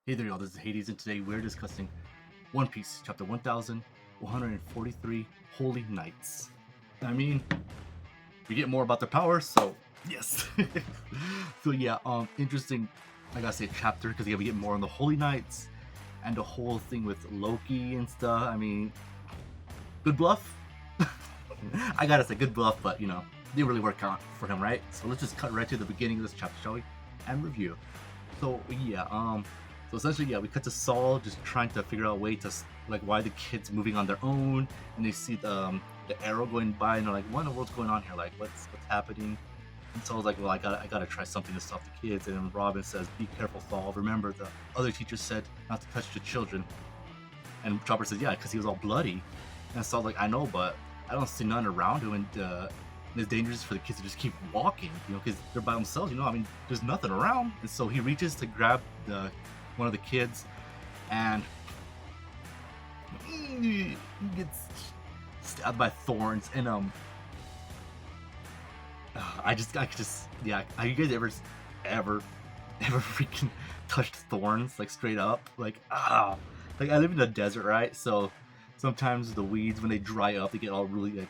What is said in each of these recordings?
Hey there, y'all. This is Hades, and today we're discussing One Piece, chapter 1143, Holy Knights. I mean, we get more about their powers, so yes. So yeah, interesting. I gotta say chapter because we get more on the Holy Knights and the whole thing with Loki and stuff. I mean, good bluff. I gotta say good bluff, but didn't really work out for him, right? So let's just cut right to the beginning of this chapter, shall we? And review. So yeah, so essentially, yeah, we cut to Saul just trying to figure out a way to like why the kids moving on their own, and they see the arrow going by, and they're like, "What in the world's going on here? Like, what's happening?" And Saul's like, "Well, I gotta try something to stop the kids." And then Robin says, "Be careful, Saul. Remember, the other teacher said not to touch the children." And Chopper says, "Yeah, because he was all bloody." And Saul's like, "I know, but I don't see none around him, and it's dangerous for the kids to just keep walking, because they're by themselves. I mean, there's nothing around." And so he reaches to grab one of the kids, and he gets stabbed by thorns. And I could just, yeah. Have you guys ever freaking touched thorns like straight up? Like like I live in the desert, right? So sometimes the weeds, when they dry up, they get all really like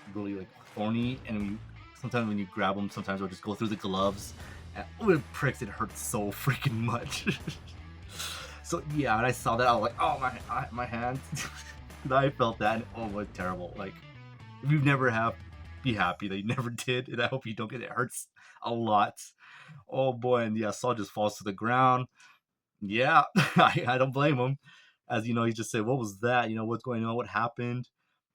thorny, and sometimes when you grab them, sometimes they'll just go through the gloves, and when it pricks, it hurts so freaking much. So yeah, when I saw that, I was like, "Oh my hands!" I felt that, and oh, it was terrible. Like, if you never have, be happy that you never did, and I hope you don't get it. It hurts a lot. Oh boy, and yeah, Saul just falls to the ground. Yeah, I don't blame him. As he just said, "What was that? What's going on? What happened?"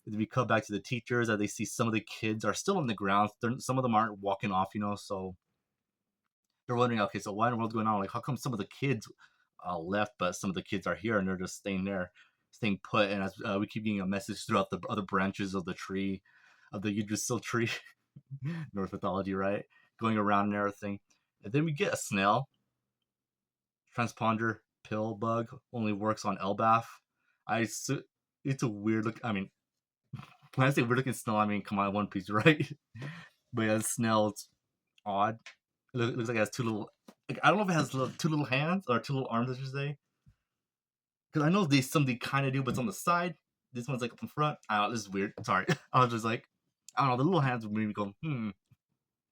And then we come back to the teachers, as they see some of the kids are still on the ground. Some of them aren't walking off, so they're wondering, okay, so what in the world's going on? Like, how come some of the kids left, but some of the kids are here and they're just staying there, staying put? And as we keep getting a message throughout the other branches of the tree, of the Yggdrasil tree, Norse mythology, right? Going around and everything. And then we get a snail. Transponder pill bug only works on Elbaf. It's a weird look. I mean, when I say weird looking snail, I mean, come on, One Piece, right? But yeah, snail, it's odd. It looks like it has two little. Like, I don't know if it has two little hands or two little arms, I should say. Because I know something kind of do, but it's on the side. This one's like up in front. This is weird. Sorry. I was just like, I don't know. The little hands would make me go,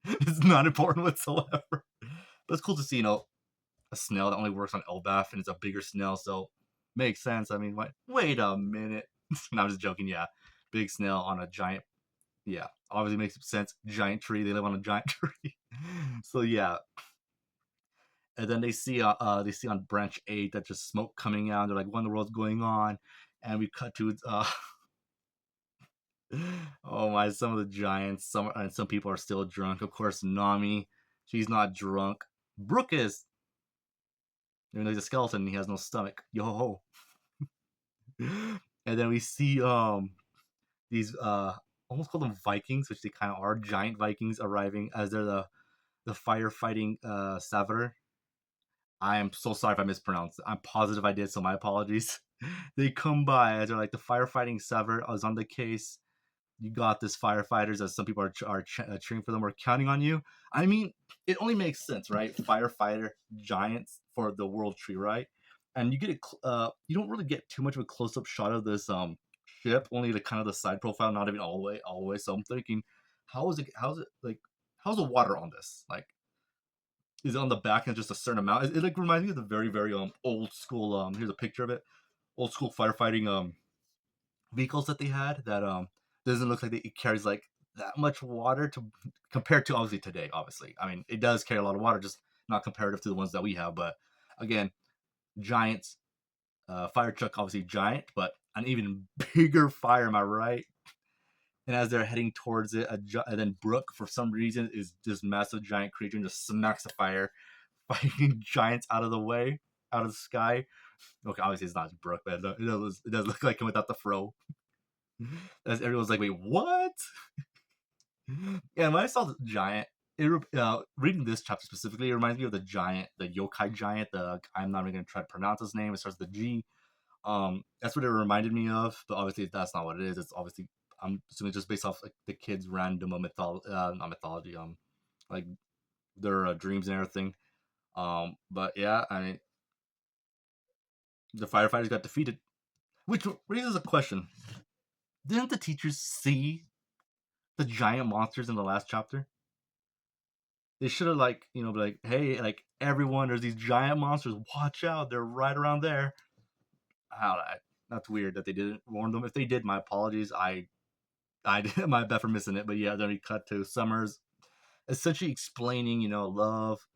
It's not important whatsoever. But it's cool to see, a snail that only works on Elbaf, and it's a bigger snail, so makes sense. I mean, wait a minute. No, I'm just joking. Yeah, big snail on a giant. Yeah, obviously makes sense. Giant tree. They live on a giant tree. So yeah, and then they see on branch 8 that just smoke coming out. They're like, "What in the world's going on?" And we cut to oh my, some of the giants. Some people are still drunk. Of course, Nami, she's not drunk. Brook is. Even though he's a skeleton, he has no stomach. Yo ho ho. And then we see these almost call them Vikings, which they kind of are, giant Vikings arriving as they're the firefighting Savor. I am so sorry if I mispronounced it. I'm positive I did, so my apologies. They come by as they're like, "The firefighting Sever is on the case. You got this, firefighters." As some people are cheering for them. We're counting on you. I mean, it only makes sense, right? Firefighter giants for the World Tree, right? And you don't really get too much of a close up shot of this ship, only the kind of the side profile, not even all the way. So I'm thinking, how's it like? How's the water on this? Like, is it on the back and just a certain amount? It like reminds me of the very very old school. Here's a picture of it. Old school firefighting vehicles that they had that doesn't look like it carries like that much water to compared to obviously today. Obviously, I mean, it does carry a lot of water, just not comparative to the ones that we have. But again, giants, fire truck, obviously giant, but an even bigger fire. Am I right? And as they're heading towards it, and then Brooke, for some reason, is this massive giant creature and just smacks the fighting giants out of the way, out of the sky. Okay, obviously it's not Brooke, but it does look like him without the fro. As everyone's like, "Wait, what?" Yeah, when I saw the giant, reading this chapter specifically, it reminds me of the giant, the yokai giant. I'm not even gonna try to pronounce his name. It starts with the G. That's what it reminded me of, but obviously that's not what it is. It's obviously, I'm assuming, just based off like the kids' random not mythology, like their dreams and everything. But yeah, I mean, The firefighters got defeated, which raises a question: didn't the teachers see the giant monsters in the last chapter? They should have like be like, hey, like everyone, there's these giant monsters. Watch out, they're right around there. How that's weird that they didn't warn them. If they did, my apologies. I did my bad for missing it. But yeah, then we cut to Summers essentially explaining, love,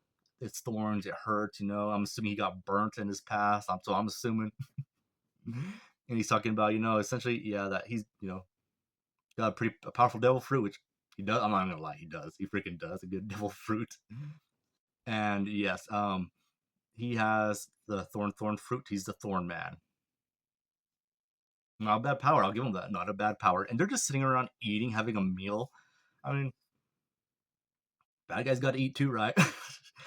it's thorns, it hurts. I'm assuming he got burnt in his past. So I'm assuming, and he's talking about, essentially, yeah, that he's, got a powerful devil fruit, which he does. I'm not gonna lie, he does. He freaking does a good devil fruit. And yes, he has the thorn fruit. He's the thorn man. Not a bad power. I'll give him that. Not a bad power. And they're just sitting around eating, having a meal. I mean, bad guys got to eat too, right?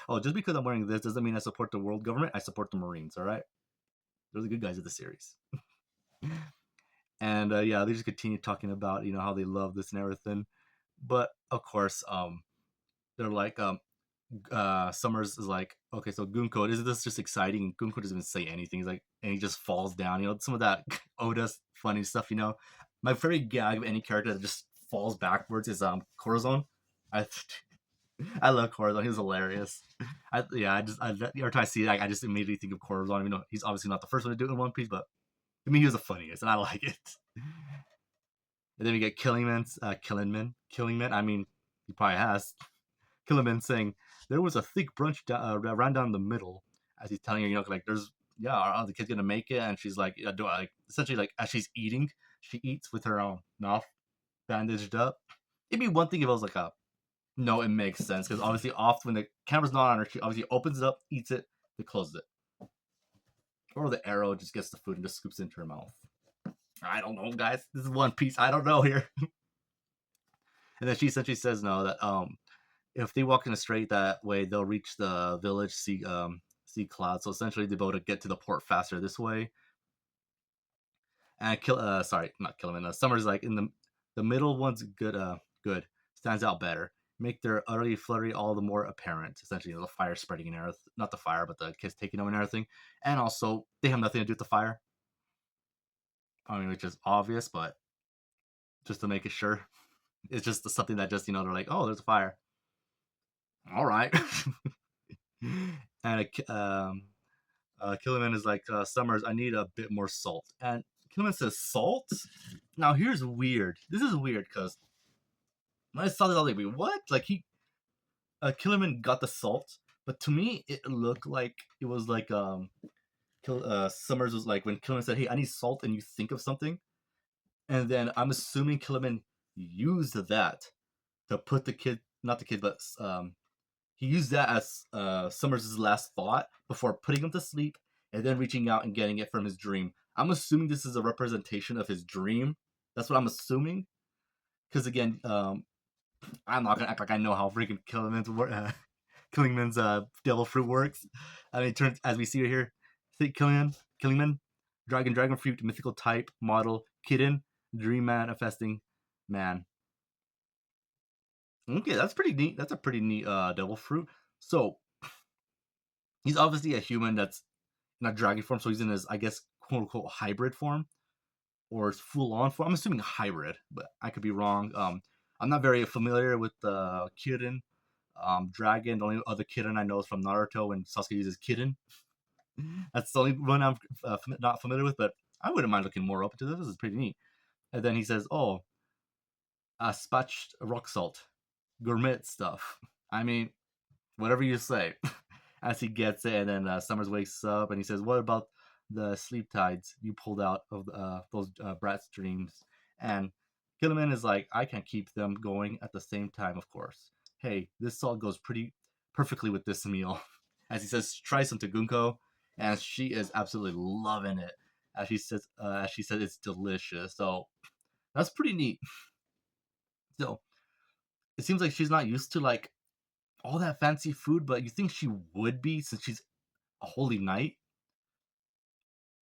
Oh, just because I'm wearing this doesn't mean I support the world government. I support the Marines. All right, they're the good guys of the series. And yeah, they just continue talking about how they love this and everything. But of course, they're like, Summers is like, okay, so Gunko, isn't this just exciting? And Gunko doesn't even say anything. He's like, and he just falls down. Some of that Oda funny stuff. My favorite gag of any character that just falls backwards is Corazon. I I love Corazon. He was hilarious. Every time I see it, I just immediately think of Corazon. Even though he's obviously not the first one to do it in One Piece, but to me, he was the funniest, and I like it. And then we get Killingman. I mean, he probably has Killingman saying there was a thick brunch ran down the middle, as he's telling her, like there's are the kids gonna make it? And she's like, yeah, do I like essentially like as she's eating, she eats with her mouth bandaged up. It'd be one thing if it was like a no, it makes sense because obviously, off when the camera's not on her, she obviously opens it up, eats it, then closes it. Or the arrow just gets the food and just scoops it into her mouth. I don't know, guys. This is One Piece. I don't know here. And then she essentially says no that if they walk in a straight that way, they'll reach the village sea cloud. So essentially, they're able to get to the port faster this way. And sorry, not Killerman. Summer's like in the middle one's good stands out better. Make their utterly flurry all the more apparent. Essentially, the fire spreading and everything. Not the fire, but the kids taking them and everything. And also, they have nothing to do with the fire. I mean, which is obvious, but just to make it sure, it's just something that just they're like, oh, there's a fire. All right. And Killiman is like, Summers, I need a bit more salt. And Killiman says, salt? Now, here's weird. This is weird because when I saw this, I was like, what? Like, Killiman got the salt, but to me, it looked like it was like, Summers was like, when Killiman said, hey, I need salt, and you think of something. And then I'm assuming Killiman used that to put not the kid, but he used that as Summers' last thought before putting him to sleep and then reaching out and getting it from his dream. I'm assuming this is a representation of his dream. That's what I'm assuming. Because again, I'm not gonna act like I know how freaking Killingman's devil fruit works. I mean, it turns as we see it here, Killingman, dragon fruit, mythical type, model, kitten, dream manifesting man. Okay, that's pretty neat. That's a pretty neat devil fruit. So he's obviously a human that's not dragon form, so he's in his, I guess, quote unquote hybrid form or full on form. I'm assuming hybrid, but I could be wrong. I'm not very familiar with the kitten dragon. The only other kitten I know is from Naruto when Sasuke uses kitten. That's the only one I'm not familiar with, but I wouldn't mind looking more up into this. This is pretty neat. And then he says, "Oh, spatched rock salt, gourmet stuff." I mean, whatever you say. As he gets it, and then Summers wakes up and he says, "What about the sleep tides you pulled out of those brat streams?" And Killiman is like, "I can keep them going at the same time, of course. Hey, this salt goes pretty perfectly with this meal." As he says, "Try some Tagunko," and she is absolutely loving it. As she says, it's delicious. So that's pretty neat. So it seems like she's not used to like all that fancy food, but you think she would be since she's a holy knight.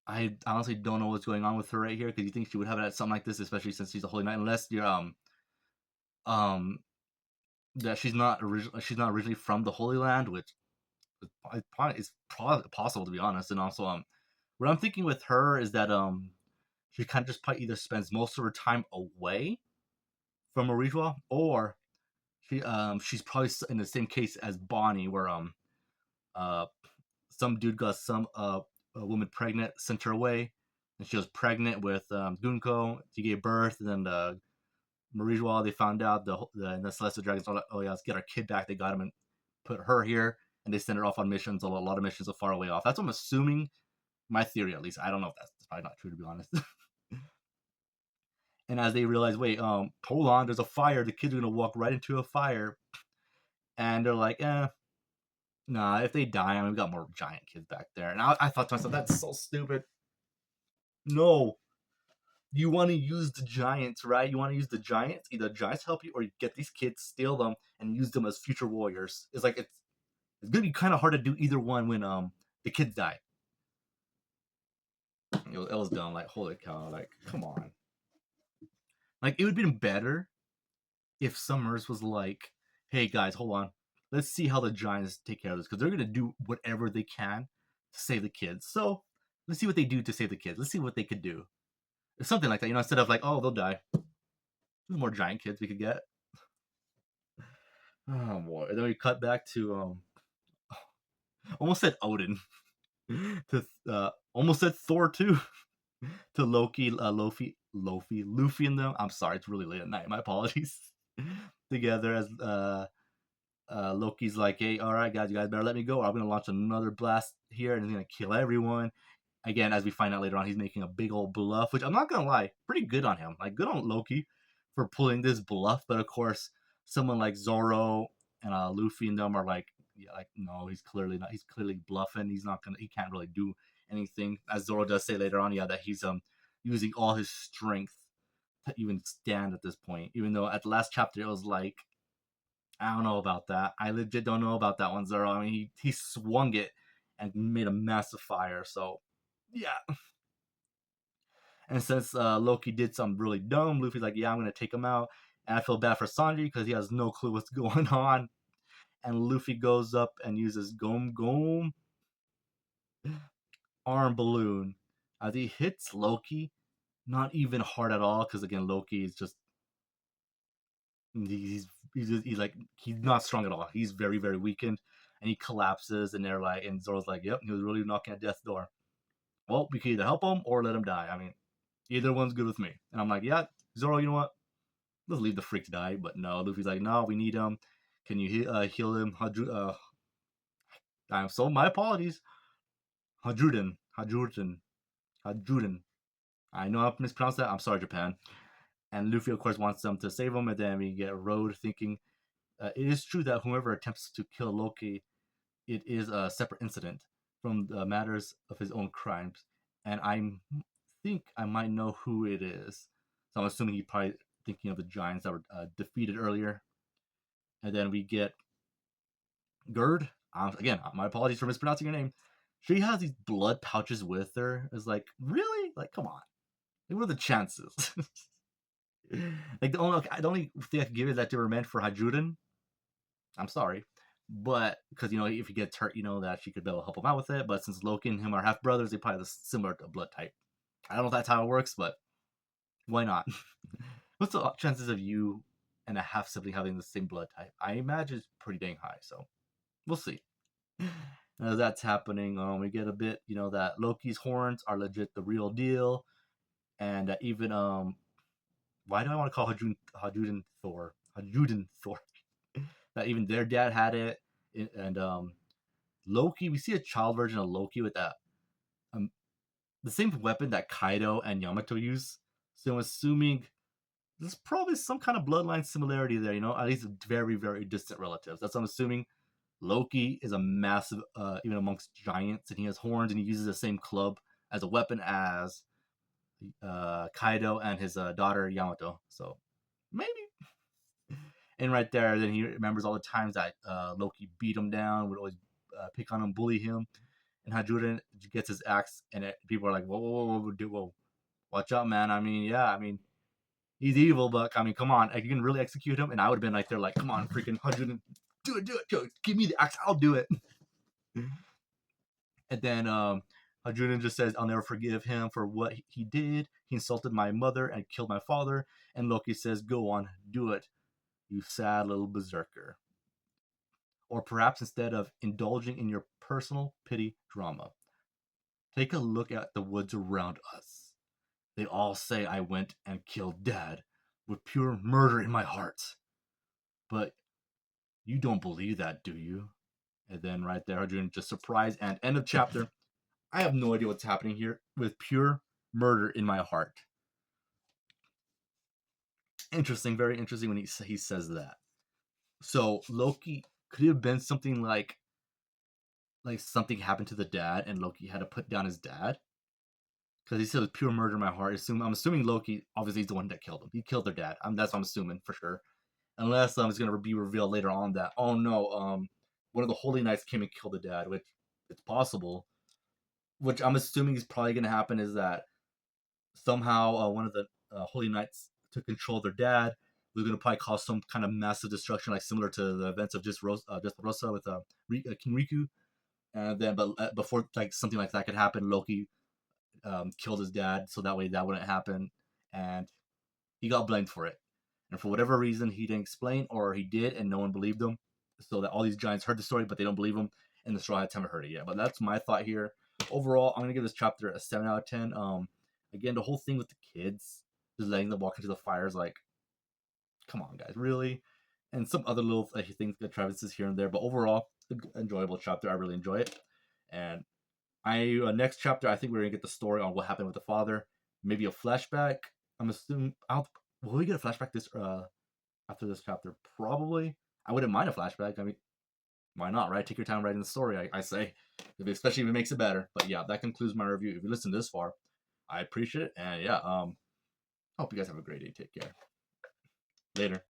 I honestly don't know what's going on with her right here because you think she would have it at something like this, especially since she's a holy knight, unless you're um that she's not originally from the Holy Land, which is probably possible to be honest, and also What I'm thinking with her is that she kind of just probably either spends most of her time away from Marijua, or she's probably in the same case as Bonnie, where uh some dude got some a woman pregnant, sent her away, and she was pregnant with Gunko. She gave birth, and then Marijua, they found out the Celestial Dragons. Like, oh yeah, let's get our kid back. They got him and put her here, and they sent her off on missions. A lot of missions are far away off. That's what I'm assuming. My theory, at least. I don't know if that's probably not true, to be honest. And as they realize, wait, hold on, there's a fire. The kids are gonna walk right into a fire, and they're like, nah. If they die, I mean, we got more giant kids back there. And I thought to myself, that's so stupid. No, you want to use the giants, right? You want to use the giants. Either the giants help you, or you get these kids, steal them, and use them as future warriors. It's like it's gonna be kind of hard to do either one when the kids die. It was dumb. Like, holy cow! Like, come on. Like, it would have been better if Summers was like, "Hey guys, hold on. Let's see how the Giants take care of this, because they're gonna do whatever they can to save the kids. So let's see what they do to save the kids. Let's see what they could do. Something like that, instead of like, oh, they'll die. There's more giant kids we could get. Oh boy. And then we cut back to almost said Odin to almost said Thor too to Loki, Luffy and them. I'm sorry, it's really late at night. My apologies. Together as Loki's like, hey, all right, guys, you guys better let me go. I'm gonna launch another blast here, and he's gonna kill everyone. Again, as we find out later on, he's making a big old bluff, which I'm not gonna lie, pretty good on him. Like, good on Loki for pulling this bluff. But of course, someone like Zoro and Luffy and them are like, yeah, like, no, he's clearly not. He's clearly bluffing. He's not gonna. He can't really do anything. As Zoro does say later on, yeah, that he's using all his strength to even stand at this point. Even though at the last chapter it was like, I don't know about that. I legit don't know about that one, Zoro. I mean, he swung it and made a massive fire. So, yeah. And since Loki did something really dumb, Luffy's like, yeah, I'm going to take him out. And I feel bad for Sanji because he has no clue what's going on. And Luffy goes up and uses Gom Gom arm balloon as he hits Loki. Not even hard at all, because again, Loki is just he's not strong at all. He's very, very weakened, and he collapses. And they're like, and Zoro's like, yep, he was really knocking at death's door. Well, we can either help him or let him die. I mean, either one's good with me. And I'm like, yeah, Zoro, you know what? Let's leave the freak to die. But no, Luffy's like, no, we need him. Can you heal him? I'm so my apologies. Hadruden. I know I've mispronounced that. I'm sorry, Japan. And Luffy, of course, wants them to save him. And then we get Road thinking, it is true that whoever attempts to kill Loki, it is a separate incident from the matters of his own crimes. And I think I might know who it is. So I'm assuming he's probably thinking of the giants that were defeated earlier. And then we get Gerd. Again, my apologies for mispronouncing your name. She has these blood pouches with her. It's like, really? Like, come on. Like, what are the chances? Like, the only thing I can give is that they were meant for Hadruden. I'm sorry. But, because, if he gets hurt, that she could be able to help him out with it. But since Loki and him are half brothers, they probably have similar to blood type. I don't know if that's how it works, but why not? What's the chances of you and a half sibling having the same blood type? I imagine it's pretty dang high, so we'll see. As that's happening, we get a bit, that Loki's horns are legit the real deal. And even, why do I want to call Hadruden Thor? That even their dad had it. And Loki, we see a child version of Loki with that the same weapon that Kaido and Yamato use. So I'm assuming there's probably some kind of bloodline similarity there, at least very, very distant relatives. That's what I'm assuming. Loki is a massive, even amongst giants, and he has horns, and he uses the same club as a weapon as Kaido and his daughter Yamato. So maybe. And right there, then he remembers all the times that Loki beat him down, would always pick on him, bully him. And Hadruden gets his axe, and people are like, whoa, watch out, man. I mean, he's evil, but I mean, come on, you can really execute him. And I would have been like, they're like, come on, freaking Hadruden, do it, give me the axe, I'll do it. And then Arjuna just says, I'll never forgive him for what he did. He insulted my mother and killed my father. And Loki says, go on, do it, you sad little berserker. Or perhaps instead of indulging in your personal pity drama, take a look at the woods around us. They all say I went and killed Dad with pure murder in my heart. But you don't believe that, do you? And then right there, Arjun just surprised and end of chapter. I have no idea what's happening here with pure murder in my heart. Interesting, very interesting when he says that. So Loki could have been something like something happened to the dad and Loki had to put down his dad. Because he said it was pure murder in my heart. I'm assuming Loki obviously is the one that killed him. He killed their dad. That's what I'm assuming for sure. Unless it's going to be revealed later on that, oh no, one of the Holy Knights came and killed the dad, which it's possible. Which I'm assuming is probably going to happen is that somehow one of the Holy Knights took control of their dad. They're going to probably cause some kind of massive destruction, like similar to the events of just Rosa with King Riku. And then, but before like something like that could happen, Loki killed his dad, so that way that wouldn't happen, and he got blamed for it. And for whatever reason, he didn't explain, or he did, and no one believed him. So that all these giants heard the story, but they don't believe him, and the Straw Hats haven't heard it yet. But that's my thought here. Overall, I'm gonna give this chapter a 7 out of 10. Again, the whole thing with the kids, just letting them walk into the fires, like, come on, guys, really? And some other little things that Travis is here and there, but overall, enjoyable chapter. I really enjoy it. And next chapter, I think we're gonna get the story on what happened with the father. Maybe a flashback. I'm assuming. Will we get a flashback this after this chapter? Probably. I wouldn't mind a flashback. I mean, why not, right? Take your time writing the story. I say, especially if it makes it better. But yeah, that concludes my review. If you listened this far, I appreciate it. And yeah, hope you guys have a great day. Take care. Later.